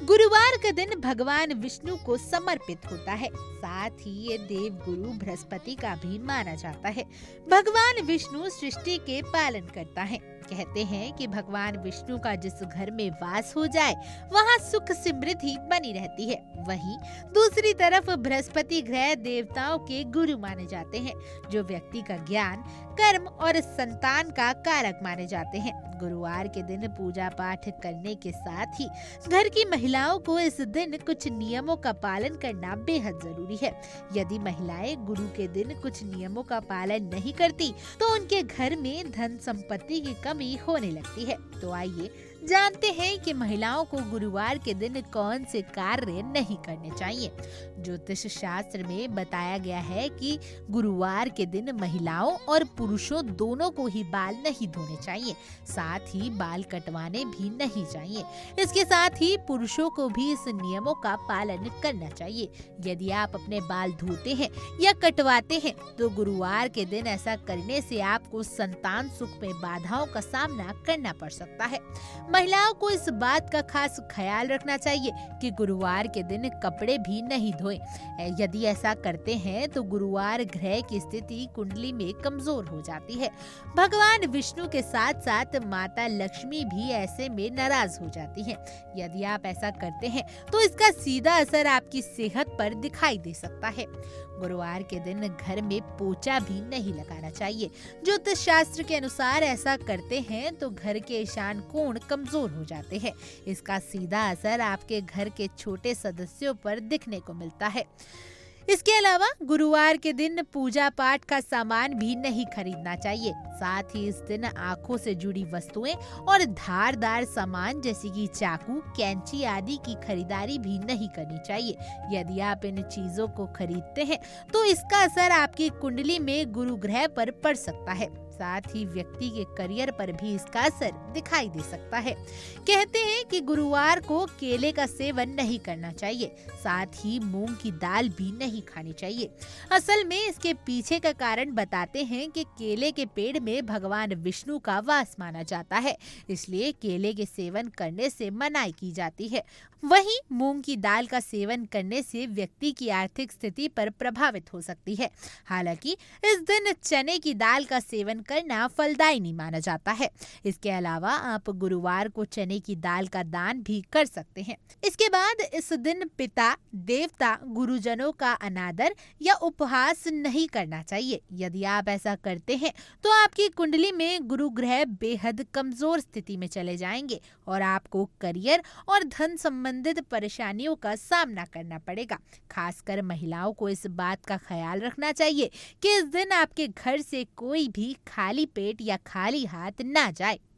गुरुवार का दिन भगवान विष्णु को समर्पित होता है। साथ ही ये देव गुरु बृहस्पति का भी माना जाता है। भगवान विष्णु सृष्टि के पालन करता है। कहते हैं कि भगवान विष्णु का जिस घर में वास हो जाए वहाँ सुख समृद्धि बनी रहती है। वहीं दूसरी तरफ बृहस्पति ग्रह देवताओं के गुरु माने जाते हैं, जो व्यक्ति का ज्ञान, कर्म और संतान का कारक माने जाते हैं। गुरुवार के दिन पूजा पाठ करने के साथ ही घर की महिलाओं को इस दिन कुछ नियमों का पालन करना बेहद जरूरी है। यदि महिलाएं गुरु के दिन कुछ नियमों का पालन नहीं करती तो उनके घर में धन संपत्ति की कमी होने लगती है। तो आइए जानते हैं कि महिलाओं को गुरुवार के दिन कौन से कार्य नहीं करने चाहिए। ज्योतिष शास्त्र में बताया गया है कि गुरुवार के दिन महिलाओं और पुरुषों दोनों को ही बाल नहीं धोने चाहिए, साथ ही बाल कटवाने भी नहीं चाहिए। इसके साथ ही पुरुषों को भी इस नियमों का पालन करना चाहिए। यदि आप अपने बाल धोते हैं या कटवाते हैं तो गुरुवार के दिन ऐसा करने से आपको संतान सुख में बाधाओं का सामना करना पड़ सकता है। महिलाओं को इस बात का खास ख्याल रखना चाहिए कि गुरुवार के दिन कपड़े भी नहीं धोएं। यदि ऐसा करते हैं तो गुरुवार ग्रह की स्थिति कुंडली में कमजोर हो जाती है। भगवान विष्णु के साथ साथ माता लक्ष्मी भी ऐसे में नाराज हो जाती हैं। यदि आप ऐसा करते हैं तो इसका सीधा असर आपकी सेहत पर दिखाई दे सकता है। गुरुवार के दिन घर में पोछा भी नहीं लगाना चाहिए। ज्योतिष शास्त्र के अनुसार ऐसा करते हैं तो घर के ईशान कोण कमजोर हो जाते हैं। इसका सीधा असर आपके घर के छोटे सदस्यों पर दिखने को मिलता है। इसके अलावा गुरुवार के दिन पूजा पाठ का सामान भी नहीं खरीदना चाहिए। साथ ही इस दिन आंखों से जुड़ी वस्तुएं और धारदार सामान जैसे कि चाकू, कैंची आदि की खरीदारी भी नहीं करनी चाहिए। यदि आप इन चीजों को खरीदते हैं तो इसका असर आपकी कुंडली में गुरु ग्रह पर पड़ सकता है। साथ ही व्यक्ति के करियर पर भी इसका असर दिखाई दे सकता है। कहते हैं कि गुरुवार को केले का सेवन नहीं करना चाहिए, साथ ही मूंग की दाल भी नहीं खानी चाहिए। असल में इसके पीछे का कारण बताते हैं कि केले के पेड़ में भगवान विष्णु का वास माना जाता है, इसलिए केले के सेवन करने से मनाही की जाती है। वहीं मूंग की दाल का सेवन करने से व्यक्ति की आर्थिक स्थिति पर प्रभावित हो सकती है। हालांकि इस दिन चने की दाल का सेवन करना फलदायी नहीं माना जाता है। इसके अलावा आप गुरुवार को चने की दाल का दान भी कर सकते हैं। इसके बाद इस दिन पिता, देवता, गुरुजनों का अनादर या उपहास नहीं करना चाहिए। यदि आप ऐसा करते हैं तो आपकी कुंडली में गुरु ग्रह बेहद कमजोर स्थिति में चले जाएंगे और आपको करियर और धन संबंधित परेशानियों का सामना करना पड़ेगा। खासकर महिलाओं को इस बात का ख्याल रखना चाहिए कि इस दिन आपके घर से कोई भी खाली पेट या खाली हाथ ना जाए।